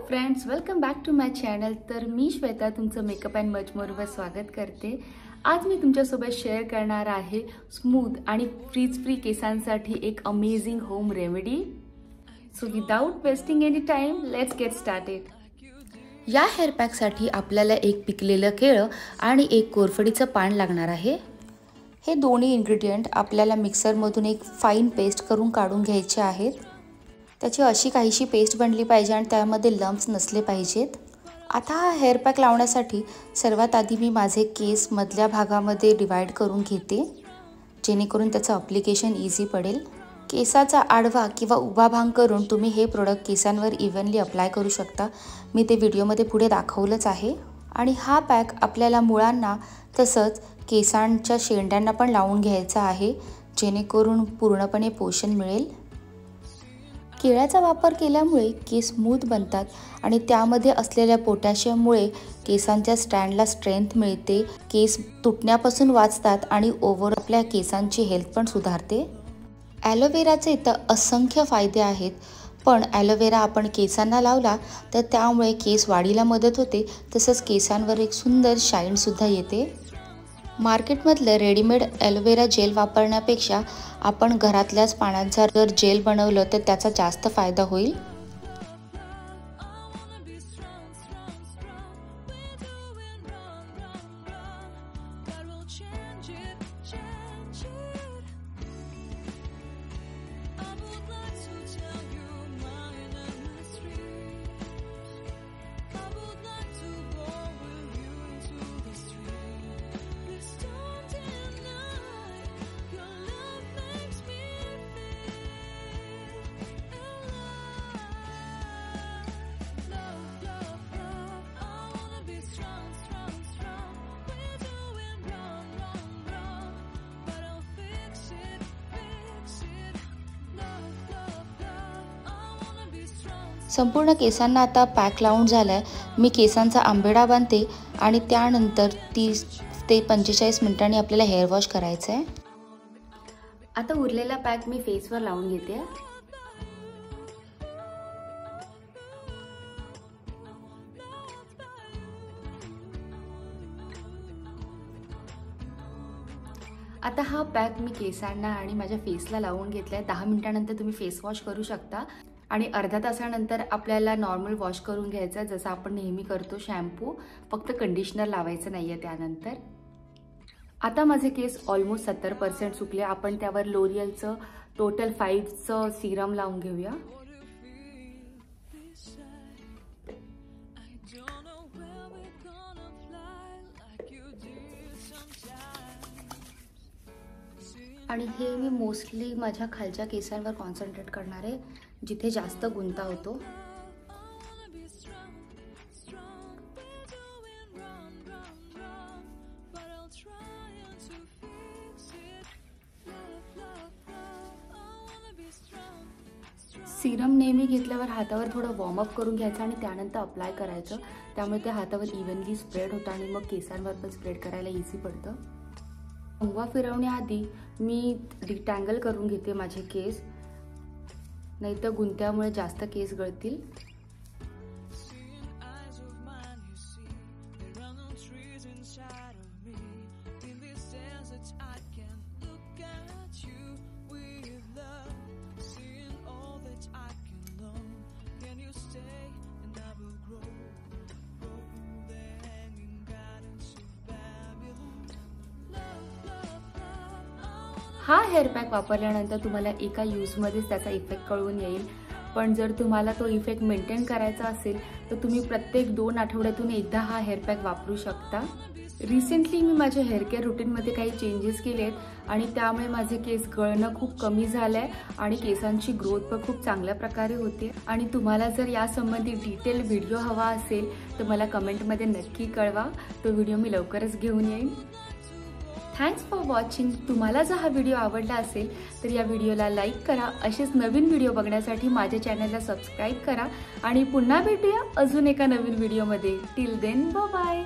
Friends, welcome back to my channel. तर मी श्वेता तुमचं मेकअप अँड मच मोरवर स्वागत करते। आज मी तुमच्यासोबत शेअर करणार आहे स्मूथ आणि फ्रीज फ्री केसांसाठी एक amazing home remedy. So without wasting any time, let's get started. या हेअर पॅकसाठी आपल्याला एक पिकलेलं केळं आणि एक कोरफडीचं पान लागणार आहे। हे दोन्ही इन्ग्रेडियंट आपल्याला मिक्सरमधून एक फाईन पेस्ट करून काढून घ्यायचे आहेत। त्याची अशी काहीशी पेस्ट बनली पाहिजे आणि त्यामध्ये लम्प्स नसले पाहिजेत। आता हा हेअर पॅक लावण्यासाठी सर्वात आधी मी माझे केस मधल्या भागामध्ये डिवाइड करून घेते, जेणेकरून त्याचं ॲप्लिकेशन इझी पडेल। केसाचा आडवा किंवा उभा भाग करून तुम्ही हे प्रोडक्ट केसांवर इव्हनली अप्लाय करू शकता। मी ते व्हिडिओमध्ये पुढे दाखवलंच आहे। आणि हा पॅक आपल्याला मुळांना तसंच केसांच्या शेंड्यांना पण लावून घ्यायचा आहे, जेणेकरून पूर्णपणे पोषण मिळेल। केळ्याचा वापर केल्यामुळे केस स्मूथ बनतात आणि त्यामध्ये असलेल्या पोटॅशियममुळे केसांच्या स्ट्रँडला स्ट्रेंथ मिळते, केस तुटण्यापासून वाचतात आणि ओव्हर आपल्या केसांची हेल्थ पण सुधारते। ॲलोवेराचे तर असंख्य फायदे आहेत, पण ॲलोवेरा आपण केसांना लावला तर त्यामुळे केस वाढीला मदत होते, तसंच केसांवर एक सुंदर शाईनसुद्धा येते। मार्केटमधलं रेडीमेड ॲलोवेरा जेल वापरण्यापेक्षा आपण घरातल्याच पानांचा जर जेल बनवलं तर त्याचा जास्त फायदा होईल। संपूर्ण केसांना आता पॅक लावून झालाय। मी केसांचा आंबेडा बांधते आणि त्यानंतर 30 ते 45 मिनिटांनी आपल्याला हेअर वॉश करायचं आहे। आता उरलेला पॅक मी फेसवर लावून घेते। आता हा पॅक मी केसांना आणि माझ्या फेसला लावून घेतलाय। 10 मिनिटांनंतर तुम्ही फेस वॉश करू शकता आणि अर्धा तासानंतर आपल्याला नॉर्मल वॉश करून घ्यायचं, जसं आपण नेहमी करतो शॅम्पू, फक्त कंडिशनर लावायचं नाहीये त्यानंतर। आता माझे केस ऑलमोस्ट 70% सुकले। आपण त्यावर लोरियलचं टोटल 5चं सिरम लावून घेऊया। आणि हे मी मोस्टली माझ्या खालच्या केसांवर कॉन्सन्ट्रेट करणार आहे, जिथे जास्त गुंता होतो। सिरम नेहमी घेतल्यावर हातावर थोडं वॉर्मअप करून घ्यायचं आणि त्यानंतर अप्लाय करायचं, त्यामुळे ते हातावर इव्हनली स्प्रेड होतं आणि मग केसांवर पण स्प्रेड करायला इझी पडतं। कंगवा फिरवण्याआधी मी डिटँगल करून घेते माझे केस, नाहीतर गुंत्यामुळे जास्त केस गळतील। हा हेअर पॅक वापरल्यानंतर तुम्हाला एका यूजमध्येच त्याचा इफेक्ट कळून येईल, पण जर तुम्हाला तो इफेक्ट मेंटेन करायचा असेल तर तुम्ही प्रत्येक 2 आठवड्यातून एकदा हा हेअर पॅक वापरू शकता। रिसेंटली मी माझ्या हेअर केअर रुटीनमध्ये काही चेंजेस केले आहेत आणि त्यामुळे माझे केस गळणं खूप कमी झालं आहे आणि केसांची ग्रोथ पण खूप चांगल्या प्रकारे होते। आणि तुम्हाला जर यासंबंधी डिटेल व्हिडिओ हवा असेल तर मला कमेंटमध्ये नक्की कळवा, तो व्हिडिओ मी लवकरच घेऊन येईन। Thanks for watching. तुम्हाला जर हा व्हिडिओ आवडला असेल तर या व्हिडिओला लाईक करा, असेच नवीन व्हिडिओ बघण्यासाठी माझ्या चॅनलला सबस्क्राईब करा आणि पुन्हा भेटूया अजून एका नवीन व्हिडिओमध्ये। Till then, bye bye.